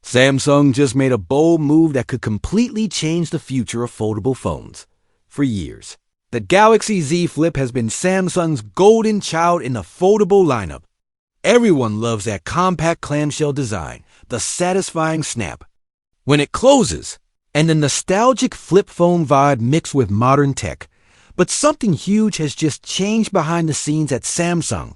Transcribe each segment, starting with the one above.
Samsung just made a bold move that could completely change the future of foldable phones. For years, the Galaxy Z Flip has been Samsung's golden child in the foldable lineup. Everyone loves that compact clamshell design, the satisfying snap when it closes, and the nostalgic flip phone vibe mixed with modern tech. But something huge has just changed behind the scenes at Samsung,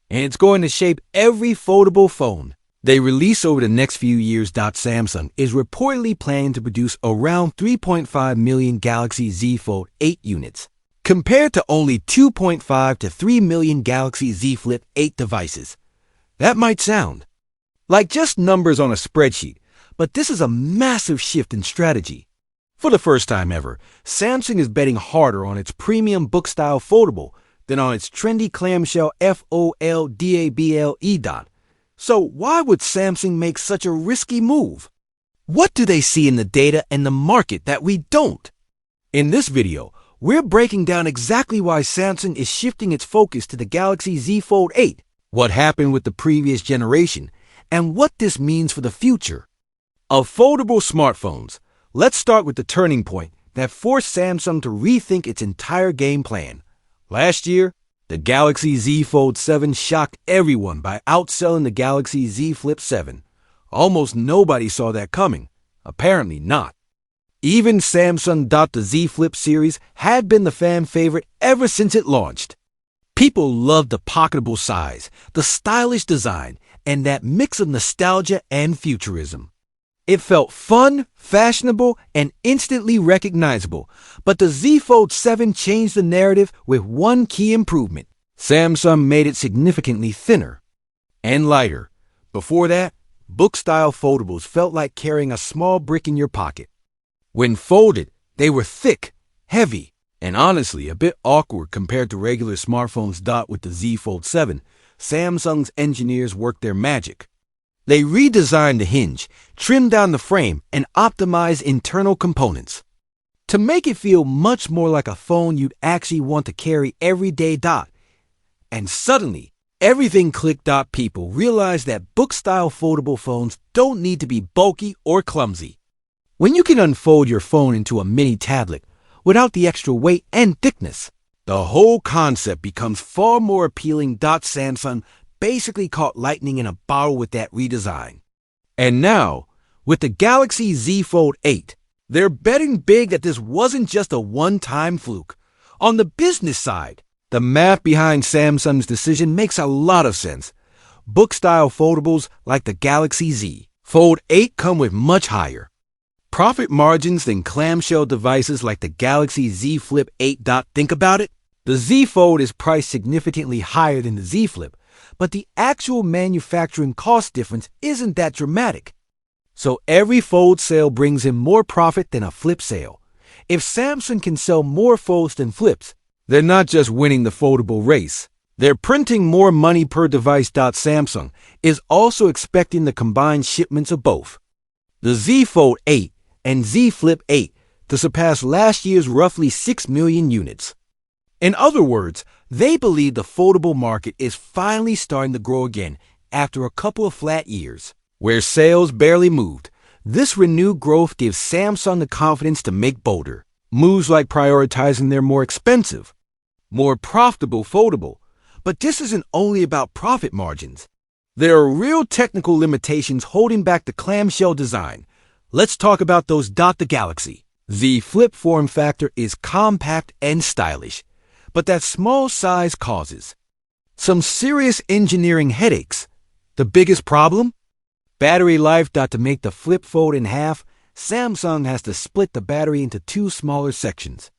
and it's going to shape every foldable phone they release over the next few years. Samsung is reportedly planning to produce around 3.5 million Galaxy Z Fold 8 units, compared to only 2.5 to 3 million Galaxy Z Flip 8 devices. That might sound like just numbers on a spreadsheet, but this is a massive shift in strategy. For the first time ever, Samsung is betting harder on its premium book-style foldable than on its trendy clamshell Foldable. So why would Samsung make such a risky move? What do they see in the data and the market that we don't? In this video, we're breaking down exactly why Samsung is shifting its focus to the Galaxy Z Fold 8, what happened with the previous generation, and what this means for the future of foldable smartphones. Let's start with the turning point that forced Samsung to rethink its entire game plan. Last year, the Galaxy Z Fold 7 shocked everyone by outselling the Galaxy Z Flip 7. Almost nobody saw that coming. Apparently not. Even Samsung. The Z Flip series had been the fan favorite ever since it launched. People loved the pocketable size, the stylish design, and that mix of nostalgia and futurism. It felt fun, fashionable, and instantly recognizable. But the Z Fold 7 changed the narrative with one key improvement. Samsung made it significantly thinner and lighter. Before that, book-style foldables felt like carrying a small brick in your pocket. When folded, they were thick, heavy, and honestly a bit awkward compared to regular smartphones. With the Z Fold 7, Samsung's engineers worked their magic. They redesigned the hinge, trimmed down the frame, and optimized internal components to make it feel much more like a phone you'd actually want to carry every day. And suddenly, everything clicked. People realized that book-style foldable phones don't need to be bulky or clumsy. When you can unfold your phone into a mini tablet without the extra weight and thickness, the whole concept becomes far more appealing. Samsung basically caught lightning in a bottle with that redesign. And now, with the Galaxy Z Fold 8, they're betting big that this wasn't just a one-time fluke. On the business side, the math behind Samsung's decision makes a lot of sense. Book-style foldables like the Galaxy Z Fold 8 come with much higher profit margins than clamshell devices like the Galaxy Z Flip 8. Think about it. The Z Fold is priced significantly higher than the Z Flip, but the actual manufacturing cost difference isn't that dramatic. So every fold sale brings in more profit than a flip sale. If Samsung can sell more folds than flips, they're not just winning the foldable race, they're printing more money per device. Samsung is also expecting the combined shipments of both the Z Fold 8 and Z Flip 8 to surpass last year's roughly 6 million units. In other words, they believe the foldable market is finally starting to grow again after a couple of flat years, where sales barely moved. This renewed growth gives Samsung the confidence to make bolder moves like prioritizing their more expensive, more profitable foldable. But this isn't only about profit margins. There are real technical limitations holding back the clamshell design. Let's talk about those. The Galaxy Z Flip form factor is compact and stylish, but that small size causes some serious engineering headaches. The biggest problem? Battery life. To make the Flip fold in half, Samsung has to split the battery into two smaller sections.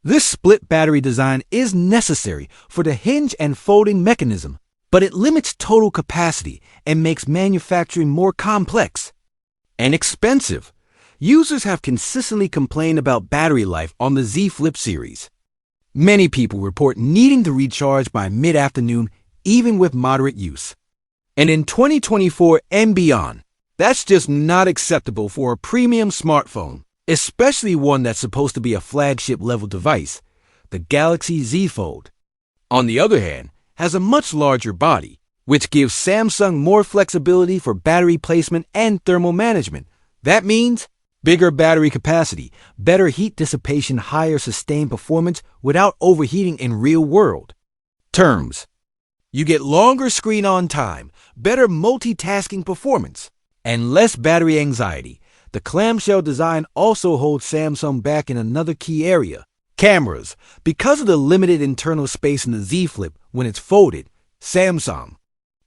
This split battery design is necessary for the hinge and folding mechanism, but it limits total capacity and makes manufacturing more complex and expensive. Users have consistently complained about battery life on the Z Flip series. Many people report needing to recharge by mid-afternoon, even with moderate use. And in 2024 and beyond, that's just not acceptable for a premium smartphone, especially one that's supposed to be a flagship-level device. The Galaxy Z Fold, on the other hand, has a much larger body, which gives Samsung more flexibility for battery placement and thermal management. That means bigger battery capacity, better heat dissipation, higher sustained performance without overheating in real world terms. You get longer screen on time, better multitasking performance, and less battery anxiety. The clamshell design also holds Samsung back in another key area: cameras. Because of the limited internal space in the Z Flip when it's folded, Samsung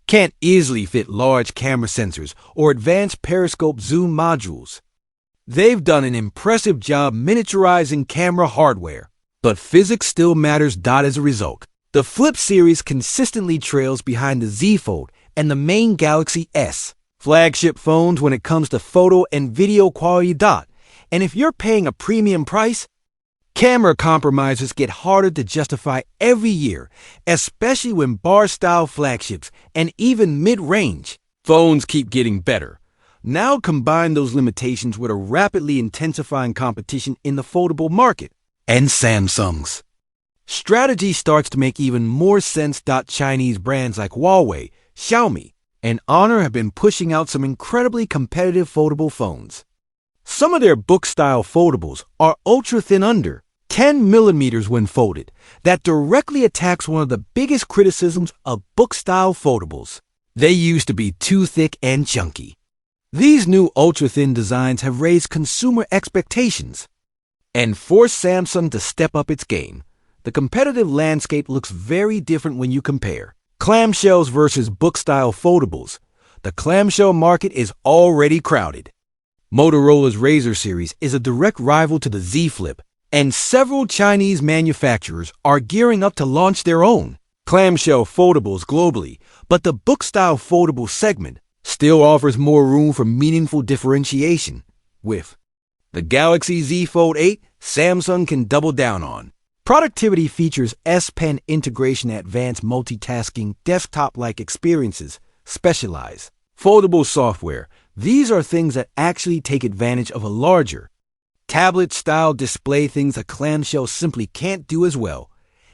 can't easily fit large camera sensors or advanced periscope zoom modules. They've done an impressive job miniaturizing camera hardware, but physics still matters. As a result, the Flip series consistently trails behind the Z Fold and the main Galaxy S flagship phones when it comes to photo and video quality. And if you're paying a premium price, camera compromises get harder to justify every year, especially when bar-style flagships and even mid-range phones keep getting better. Now combine those limitations with a rapidly intensifying competition in the foldable market, and Samsung's strategy starts to make even more sense. Chinese brands like Huawei, Xiaomi, and Honor have been pushing out some incredibly competitive foldable phones. Some of their book-style foldables are ultra-thin, under 10 millimeters when folded. That directly attacks one of the biggest criticisms of book-style foldables: they used to be too thick and chunky. These new ultra-thin designs have raised consumer expectations and forced Samsung to step up its game. The competitive landscape looks very different when you compare clamshells versus book-style foldables. The clamshell market is already crowded. Motorola's Razr series is a direct rival to the Z Flip, and several Chinese manufacturers are gearing up to launch their own clamshell foldables globally, but the book-style foldable segment still offers more room for meaningful differentiation. With the Galaxy Z Fold 8, Samsung can double down on productivity features, S Pen integration, advanced multitasking, desktop-like experiences, specialized foldable software. These are things that actually take advantage of a larger tablet-style display, things a clamshell simply can't do as well.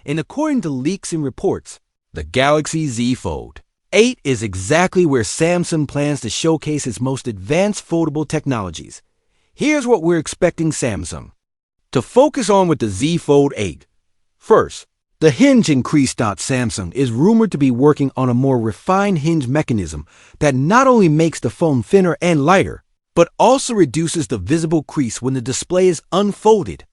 And according to leaks and reports, the Galaxy Z Fold 8 is exactly where Samsung plans to showcase its most advanced foldable technologies. Here's what we're expecting Samsung to focus on with the Z Fold 8. First, the hinge increase. Samsung is rumored to be working on a more refined hinge mechanism that not only makes the phone thinner and lighter, but also reduces the visible crease when the display is unfolded.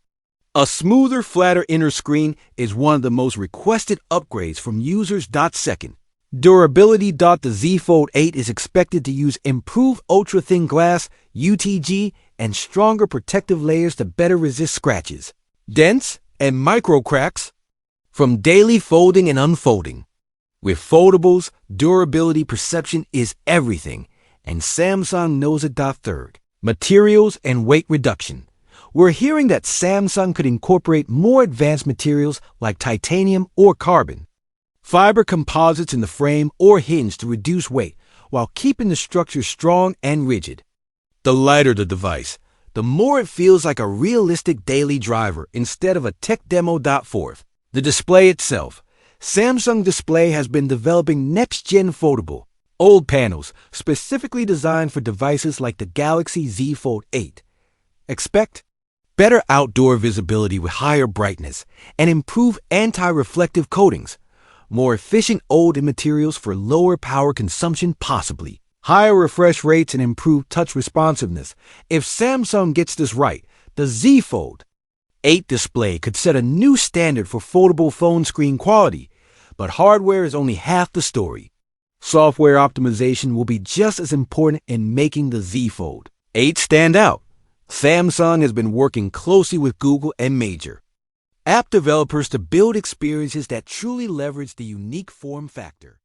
A smoother, flatter inner screen is one of the most requested upgrades from users. Second, durability. The Z Fold 8 is expected to use improved ultra-thin glass, UTG, and stronger protective layers to better resist scratches, dents, and micro cracks from daily folding and unfolding. With foldables, durability perception is everything, and Samsung knows it. Third, materials and weight reduction. We're hearing that Samsung could incorporate more advanced materials like titanium or carbon fiber composites in the frame or hinge to reduce weight while keeping the structure strong and rigid. The lighter the device, the more it feels like a realistic daily driver instead of a tech demo. Fourth, the display itself. Samsung Display has been developing next-gen foldable OLED panels specifically designed for devices like the Galaxy Z Fold 8. Expect better outdoor visibility with higher brightness and improved anti-reflective coatings, more efficient OLED materials for lower power consumption, possibly higher refresh rates and improved touch responsiveness. If Samsung gets this right, the Z Fold 8 display could set a new standard for foldable phone screen quality, but hardware is only half the story. Software optimization will be just as important in making the Z Fold 8 stand out. Samsung has been working closely with Google and major app developers to build experiences that truly leverage the unique form factor.